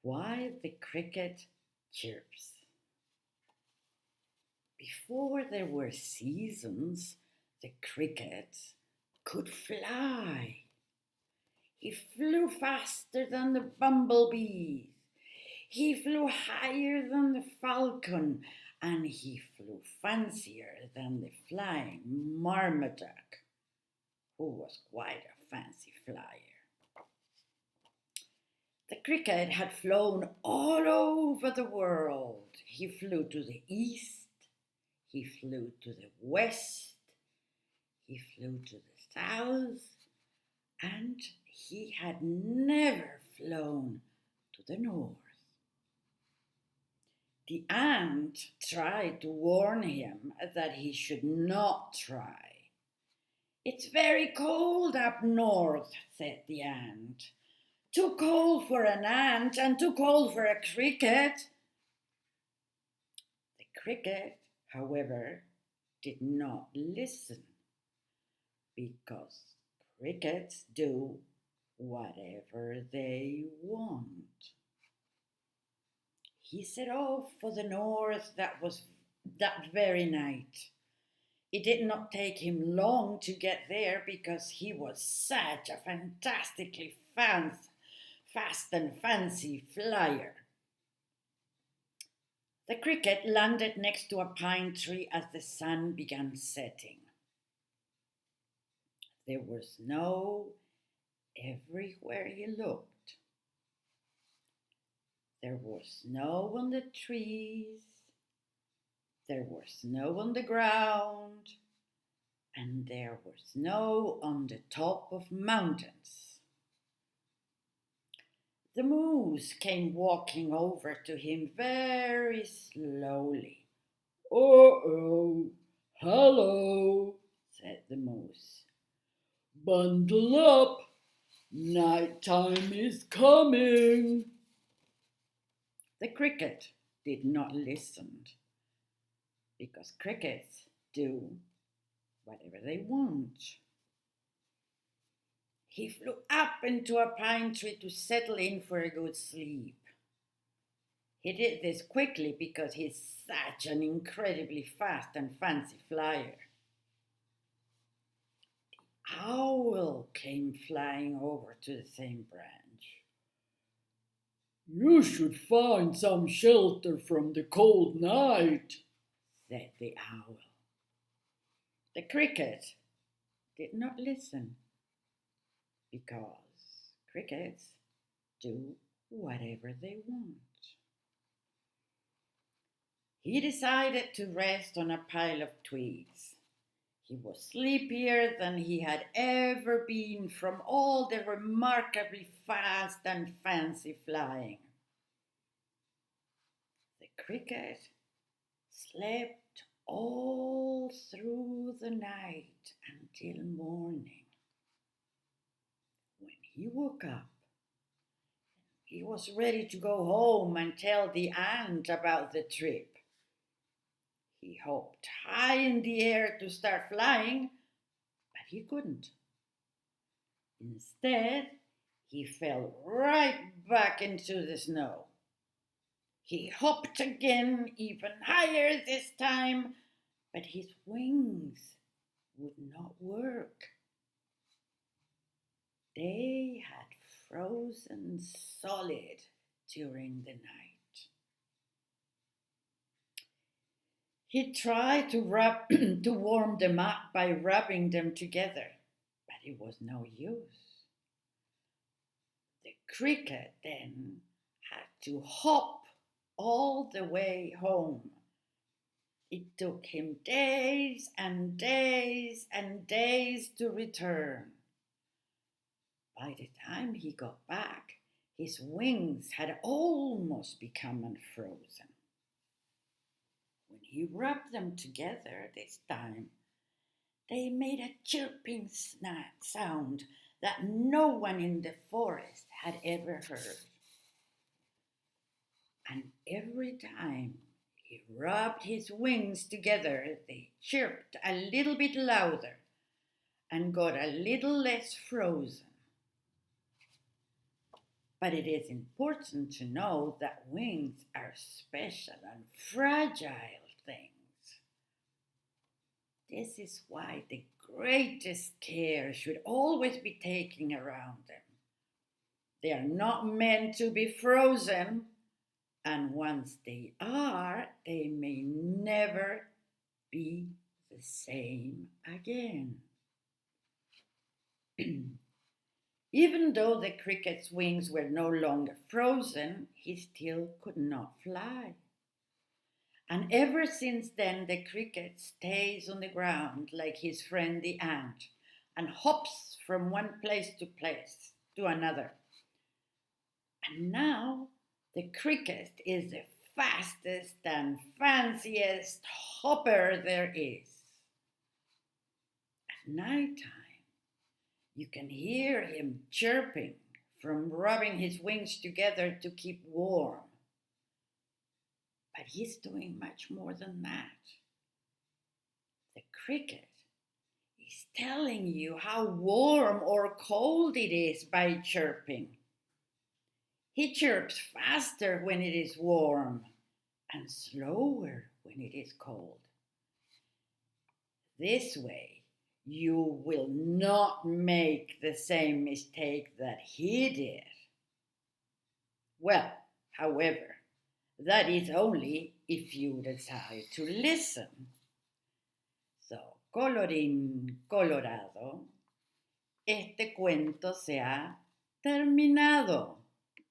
Why the cricket chirps. Before there were seasons, the cricket could fly. He flew faster than the bumblebees. He flew higher than the falcon, and he flew fancier than the flying marmoset, who was quite a fancy flyer. The cricket had flown all over the world. He flew to the east, he flew to the west, he flew to the south, and he had never flown to the north. The ant tried to warn him that he should not try. "It's very cold up north," said the ant. "Too cold for an ant and too cold for a cricket." The cricket, however, did not listen, because crickets do whatever they want. He set off for the north that very night. It did not take him long to get there, because he was such a fantastically fast and fancy flyer. The cricket landed next to a pine tree as the sun began setting. There was snow everywhere he looked. There was snow on the trees, there was snow on the ground, and there was snow on the top of mountains. The moose came walking over to him very slowly. "Oh, hello," said the moose. "Bundle up, night time is coming." The cricket did not listen, because crickets do whatever they want. He flew up into a pine tree to settle in for a good sleep. He did this quickly because he's such an incredibly fast and fancy flyer. The owl came flying over to the same branch. "You should find some shelter from the cold night," said the owl. The cricket did not listen, because crickets do whatever they want. He decided to rest on a pile of twigs. He was sleepier than he had ever been from all the remarkably fast and fancy flying. The cricket slept all through the night until morning. When he woke up, he was ready to go home and tell the ant about the trip. He hopped high in the air to start flying, but he couldn't. Instead, he fell right back into the snow. He hopped again, even higher this time, but his wings would not work. They had frozen solid during the night. He tried to warm them up by rubbing them together, but it was no use. The cricket then had to hop all the way home. It took him days and days and days to return. By the time he got back, his wings had almost become unfrozen. When he rubbed them together this time, they made a chirping sound that no one in the forest had ever heard. And every time he rubbed his wings together, they chirped a little bit louder and got a little less frozen. But it is important to know that wings are special and fragile things. This is why the greatest care should always be taken around them. They are not meant to be frozen, and once they are, they may never be the same again. Even though the cricket's wings were no longer frozen, he still could not fly. And ever since then, the cricket stays on the ground like his friend the ant and hops from one place to another. And now the cricket is the fastest and fanciest hopper there is. At night time, you can hear him chirping from rubbing his wings together to keep warm. But he's doing much more than that. The cricket is telling you how warm or cold it is by chirping. He chirps faster when it is warm and slower when it is cold. This way, you will not make the same mistake that he did. Well, however, that is only if you decide to listen. So, colorín colorado, este cuento se ha terminado.